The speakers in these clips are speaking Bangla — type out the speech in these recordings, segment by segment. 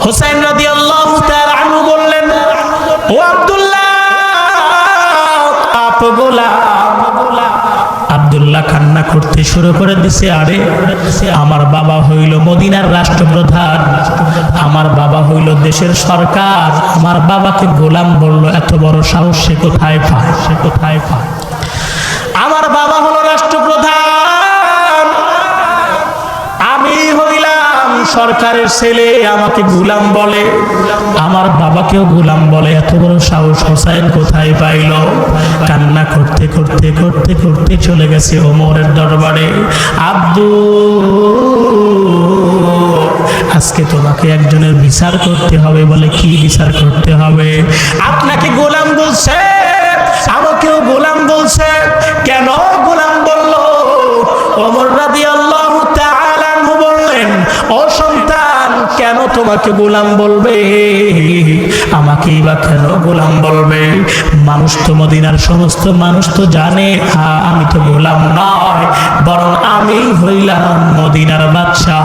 হুসাইন রাদিয়াল্লাহু তাআলা আনহু বললেন, ও আব্দুল্লাহ আপ গোলাম। আব্দুল্লাহ কান্না করতে শুরু করে দিছে, আরে আমার বাবা হইল মদিনার রাষ্ট্রপ্রধান, আমার বাবা হইল দেশের সরকার, আমার বাবাকে গোলাম বলল, এত বড় সাহস সে কোথায় পায়, সে কোথায় পায়? আমার বাবা হলো রাষ্ট্রপ্রধান, আমি হইলাম সরকারের ছেলে, আমাকে গোলাম বলে, আমার বাবাকেও গোলাম বলে, এত বড় সাহস হোসাইন কোথায় পাইল? কান্না করতে করতে করতে করতে চলে গেছে ওমরের দরবারে। আজকে তোমাকে একজনের বিচার করতে হবে। বলে, কি বিচার করতে হবে? আপনাকে গোলাম বলছে, আমাকেও গোলাম বলছে। কেন গোলাম বলল? ওমর রাদিয়াল্লাহু তাআলা আনহু বললেন, ও সন্তান, কেন তোমাকে গোলাম বলবে? আমাকেই বা কেন গোলাম বলবে? মানুষ তো, মদিনার সমস্ত মানুষ তো জানে আমি তো গোলাম নয়, বরং আমি হইলাম মদিনার বাদশাহ।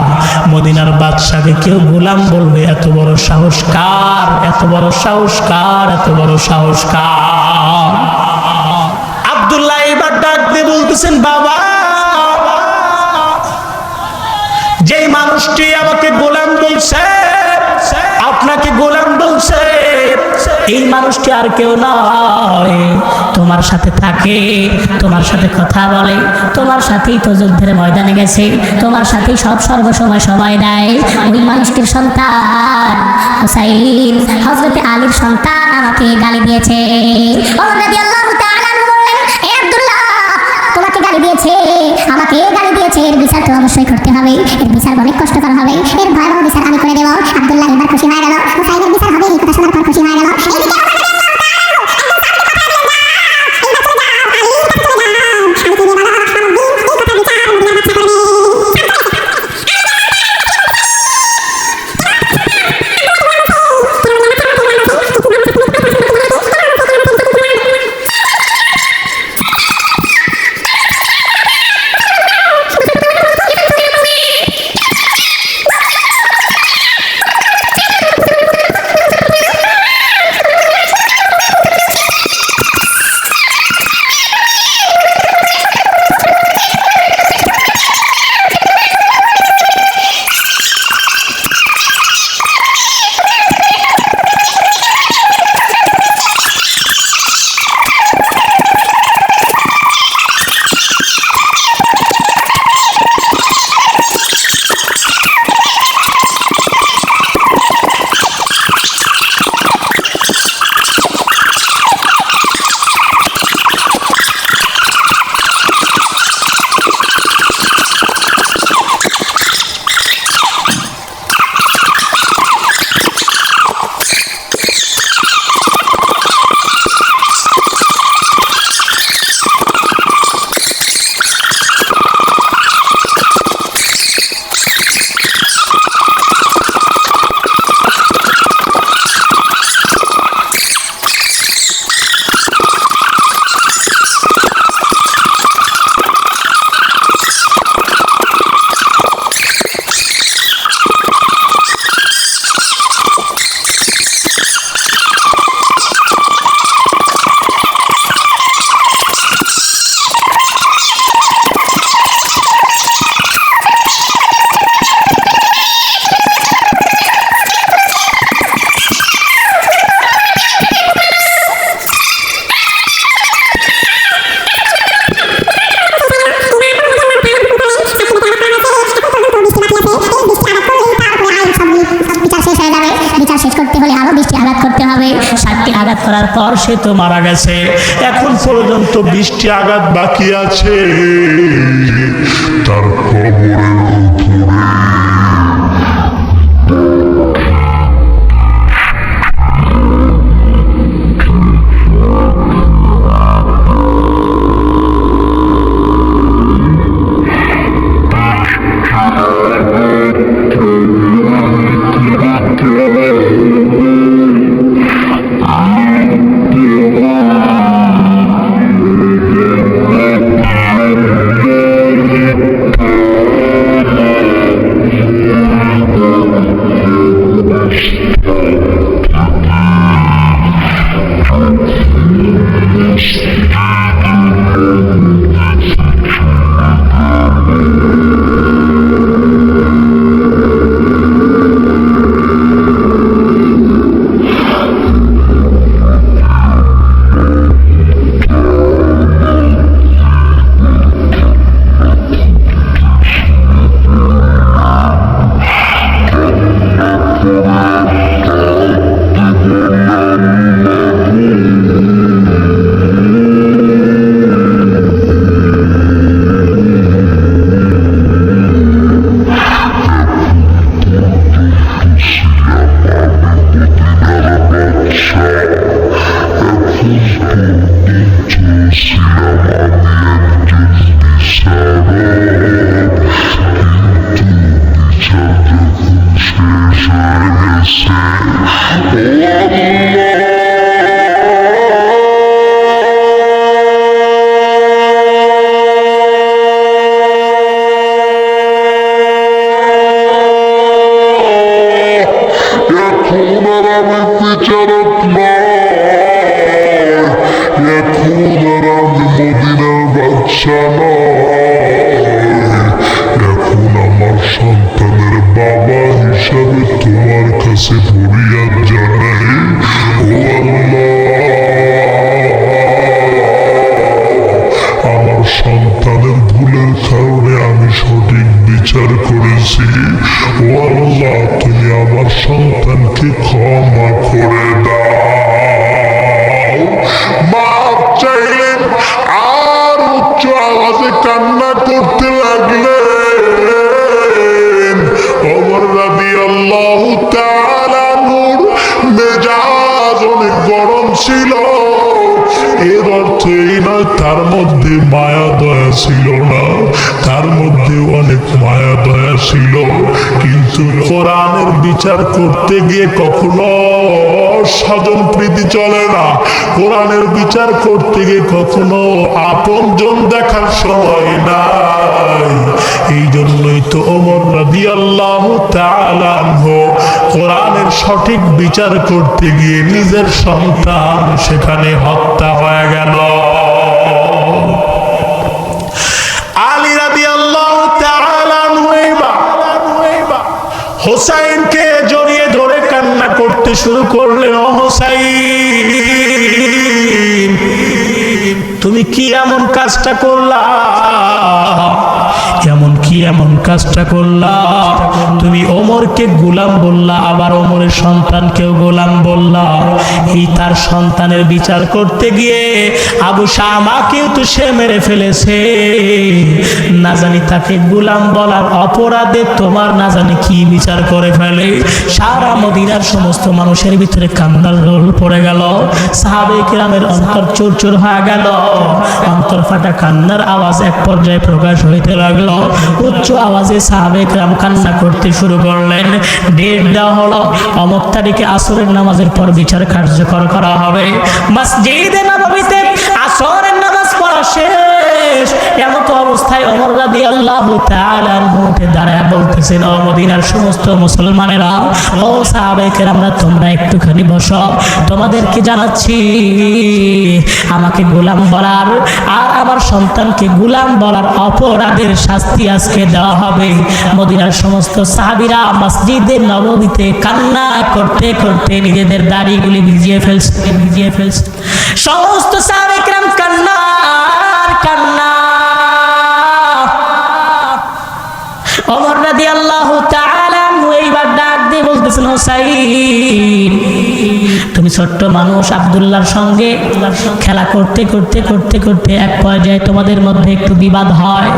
মদিনার বাদশাকে কেউ গোলাম বলবে, এত বড় সাহস কার? এত বড় সাহস কার? এত বড় সাহস কার? আব্দুল্লাহ এবার ডাক দিয়ে বলতেছেন, বাবা, যেই মানুষটি আমাকে গোলাম বলছে, আপনাকে গোলাম বলছে, এই মানুষটি আর কেউ নয়, তোমার সাথে থাকে, তোমার সাথে কথা বলে, তোমার সাথেই তো যুদ্ধের ময়দানে গেছে, তোমার সাথেই সব সর্বসময় সময় দেয়। ওই মানুষটির সন্তান হুসাইন, হযরতে আলীর সন্তান, আমাকে গালি দিয়েছে। ওমর রাদিয়াল্লাহু তাআলা আনহু বললেন, হে আব্দুল্লাহ, তোমাকে গালি দিয়েছে, আমাকে গালি দিয়েছে, এর বিচার তো অবশ্যই করতে হবে, এর বিচার অনেক কষ্টকর হবে, এর ভয়াবহ বিচার আমি করে দেব। আব্দুল্লাহ এবার খুশি হয়ে গেল, হুসাইনের বিচার হবে এই কথা শোনার পর খুশি হয়ে গেল। আঘাত করার পর সে তো মারা গেছে। এখন পর্যন্ত 20টি আঘাত বাকি আছে তার কবরের উপরে। বিচারক নয়, এখন আর আমি মদিনার বাদশা নয়, এখন আমার সন্তানের বাবা হিসাবে তোমার কাছে ফরিয়াদ জানাই। ও আল্লাহ, আমার সন্তানের ভুলের কারণে আমি সঠিক বিচার করেছি। ও আল্লাহ, তুমি আমার সন্তানকে ক্ষমা করে দাও। মাপ চাইলেন আর উচ্চ আওয়াজে কান্না করতে লাগলেন। ওমর রাদিয়াল্লাহু তাআলা আনহুর মেজাজ অনেক গরম ছিল। এর অর্থ এই নয় তার মধ্যে মায়া দয়া ছিল না, তার মধ্যে অনেক মায়া দয়া ছিল, কিন্তু কোরআনের বিচার করতে গিয়ে কখনো স্বজন প্রীতি চলে না। কোরআনের বিচার করতে গিয়ে কখনো আপনজন দেখার সময় নাই। এই জন্যই তো ওমর রাদিয়াল্লাহু তাআলা আনহু কোরআনের সঠিক বিচার করতে গিয়ে নিজের সন্তান সেখানে হত্যা হয়ে গেল। আলী রাদিয়াল্লাহু তাআলা আনহু হোসাইনকে জড়িয়ে ধরে কান্না করতে শুরু করলেন। ও হোসাইন, তুমি কি এমন কাজটা করলা? এমন কাজটা করলা? তুমি ওমরকে গোলাম বললা, আবার ওমরের সন্তানকেও গোলাম বললা। এই তার সন্তানের বিচার করতে গিয়ে আবু শামাকেও তো সে মেরে ফেলেছে। না জানি তাকে গোলাম বলার অপরাধে তোমার না জানি কি বিচার করে ফেলে। সারা মদিনার সমস্ত মানুষের ভিতরে কান্নার রোল পড়ে গেল। সাহাবায়ে কেরামের অন্তর চুরচুর হয়ে গেল। অন্তর ফাটা কান্নার আওয়াজ এক পর্যায়ে প্রকাশ হইতে লাগলো। উচ্চ আওয়াজে সাহাবায়ে কেরাম কান্না করতে শুরু করলেন। ডেট দেওয়া হলো, অমুক তারিখে আসরের নামাজের পর বিচার কার্যকর করা হবে। মসজিদে নববীতে আসরের নামাজ পড়া শেষ। এমত অবস্থায় ওমর রাদিয়াল্লাহু তাআলা আনহু উঠে দাঁড়ায় বলতেছেন, ও মদিনার সমস্ত মুসলমানেরা, ও সাহাবায়ে কেরামরা, তোমরা একটুখানি বসো। তোমাদেরকে জানাচ্ছি, আমাকে গোলাম বলার আর আমার সন্তানকে গোলাম বলার অপরাধের শাস্তি আজকে দেওয়া হবে। মদিনার সমস্ত সাহাবীরা মসজিদে নববীতে কান্না করতে করতে নিজেদের দাড়িগুলি ভিজিয়ে ফেলছে। সমস্ত সাহাবায়ে কেরাম কান্নার কান্না। ওমর রাদিয়াল্লাহু তাআলা আনহু এইবার ডাক দিয়ে বলতেছেন, হোসাইন, তুমি ছোট্ট মানুষ, আব্দুল্লাহর সঙ্গে খেলা করতে করতে করতে করতে এক পর্যায়ে তোমাদের মধ্যে একটু বিবাদ হয়,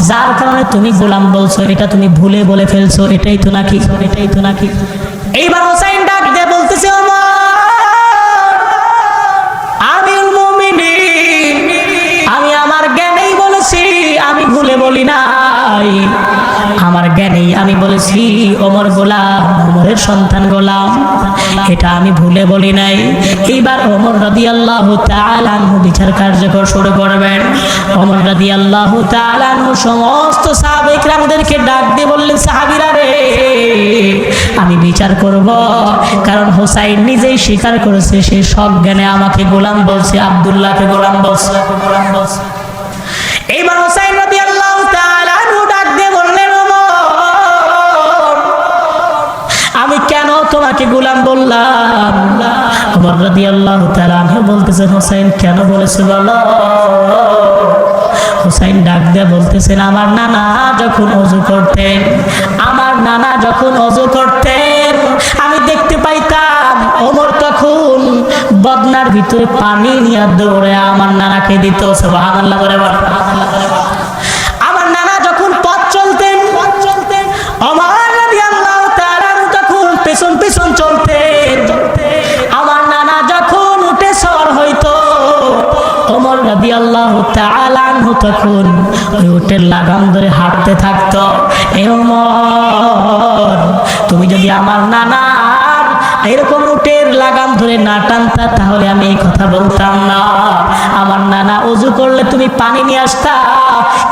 যার কারণে তুমি গোলাম বলছো। এটা তুমি ভুলে বলে ফেলছো। এটাই তো নাকি? এইবার হোসাইন ডাক দিয়ে বলতেছে, ওমর, আমিরুল মুমিনিন, আমি আমার জ্ঞানেই বলেছি, আমি ভুলে বলি নাই। আমার জ্ঞানেই আমি বলেছি ওমর গোলাম, ওমরের সন্তান গোলাম, এটা আমি ভুলে বলি নাই। এইবার ওমর রাদিয়াল্লাহু তাআলা আনহু বিচার কার্যকর শুরু করবেন। ওমর রাদিয়াল্লাহু তাআলা আনহু সমস্ত সাহাবায়ে কেরামদেরকে ডাক দিয়ে বললেন, সাহাবীরা রে, আমি বিচার করব, কারণ হোসাইন নিজেই স্বীকার করেছে সে সজ্ঞানে আমাকে গোলাম বলছে, আব্দুল্লাহকে গোলাম বলছে। এইবার হোসাইন রাদিয়াল্লাহু তাআলা আনহু ডাক দিয়ে বললেন, আমি কেন তোমাকে গোলাম বললাম? ওমর রাদিয়াল্লাহু তাআলা আনহু বলতেছেন, হোসাইন কেন বলেছে বলো? হোসাইন ডাক দিয়ে বলতেছেন, আমার নানা যখন ওযু করতেন আমি দেখতে পাইতাম ওমর তখন বদনার ভিতরে পানি নিয়ে দৌড়ে আমার নানাকে দিত। সুবহানাল্লাহ বলে বল। আমার নানা যখন পথ চলতেন ওমর রাদিয়াল্লাহু তাআলা তখন পেছন পেছন চলতেন। আমার নানা যখন উঠে সওয়ার হইতো ওমর রাদিয়াল্লাহু তাআলা আনহু তখন ওই উটের লাগাম ধরে হাঁটতে থাকতো। এ ওমর, তুমি যদি আমার নানার এরকম উটের লাগাম ধরে না টানতা তাহলে আমি এই কথা বলতাম না। আমার নানা ওযু করলে তুমি পানি নিয়ে আসতা,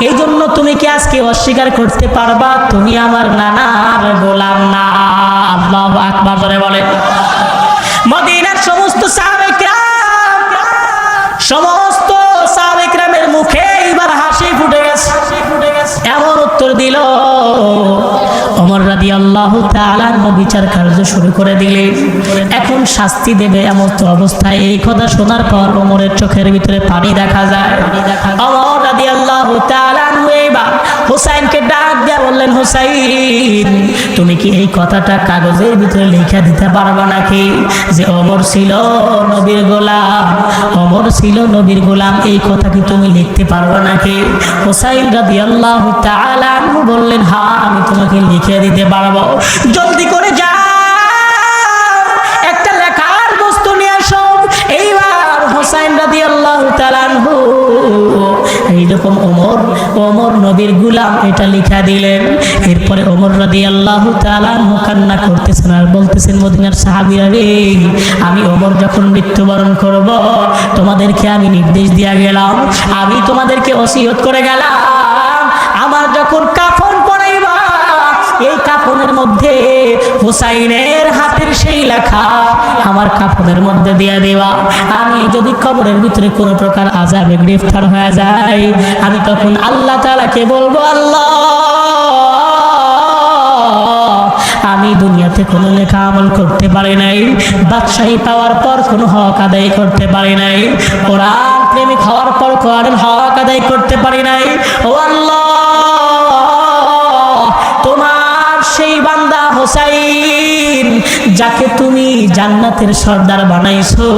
এই জন্য তুমি কি আজকে অস্বীকার করতে পারবা তুমি আমার নানার গোলাম না? আল্লাহু আকবার বলে। মদিনা সমস্ত সাহাবায়ে কেরাম, সমস্ত সাহাবায়ে কেরামের মুখে এবার হাসি ফুটে গেছে। এমন উত্তর দিল, ওমর রাদিয়াল্লাহু তাআলা আনহু বিচার কার্য শুরু করে দিলেন। এখন শাস্তি দেবে এমন তো অবস্থায় এই কথা শোনার পর ওমরের চোখের ভিতরে পানি দেখা যায়। ওমর রাদিয়াল্লাহু তাআলা আনহু এবার হুসাইনকে ডাক দিয়ে বললেন, হুসাইন, তুমি কি এই কথাটা কাগজের ভিতরে লিখে দিতে পারবে নাকি যে ওমর ছিল নবীর গোলাম, ওমর ছিল নবীর গোলাম, এই কথা কি তুমি লিখতে পারবে নাকি? হুসাইন রাদিয়াল্লাহু তাআলা আনহু বললেন, হ্যাঁ, আমি তোমাকে লিখে দিতে পারবো। জলদি করে যাও, একটা লেখার বস্তু নিয়ে আসো। এইবার হুসাইন রাদিয়াল্লাহু তাআলা আনহু এইরকম ওমর নবীর গোলাম এটা লিখা দিলেন। এরপরে ওমর রাদিয়াল্লাহু তাআলা আনহু কান্না করতেছেন আর বলতেছেন, মদিনার সাহাবীরা রে, আমি ওমর যখন মৃত্যুবরণ করব তোমাদেরকে আমি নির্দেশ দিয়া গেলাম, আমি তোমাদেরকে ওসিয়ত করে গেলাম, আমার যখন কাফন পরাইবা এই কাফনের মধ্যে হুসাইনের হাতের সেই লেখা আমার কাফনের মধ্যে দিয়ে দেওয়া। আমি যদি কবরের ভিতরে কোনো প্রকার আযাবে গ্রেফতার হয়ে যায়, আমি তখন আল্লাহ তাআলাকে বলবো, আল্লাহ, আমি দুনিয়াতে কোনো লেখা আমল করতে পারি নাই, বাদশাহী পাওয়ার পর কোনো হক আদায় করতে পারি নাই, কোরআন প্রেমিক হওয়ার পর কোরআনের হক আদায় করতে পারি নাই। ও আল্লাহ, তোমার সেই বান্দা হুসাইন যাকে তুমি জান্নাতের সর্দার বানাইছো,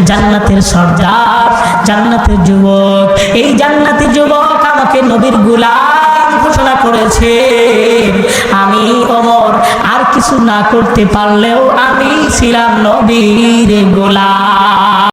জান্নাতের সর্দার, জান্নাতের যুবক, এই জান্নাতের যুবক আমাকে নবীর গোলাম ঘোষণা করেছে। আমি ওমর আর কিছু না করতে পারলেও আমি ছিলাম নবীর গোলাম।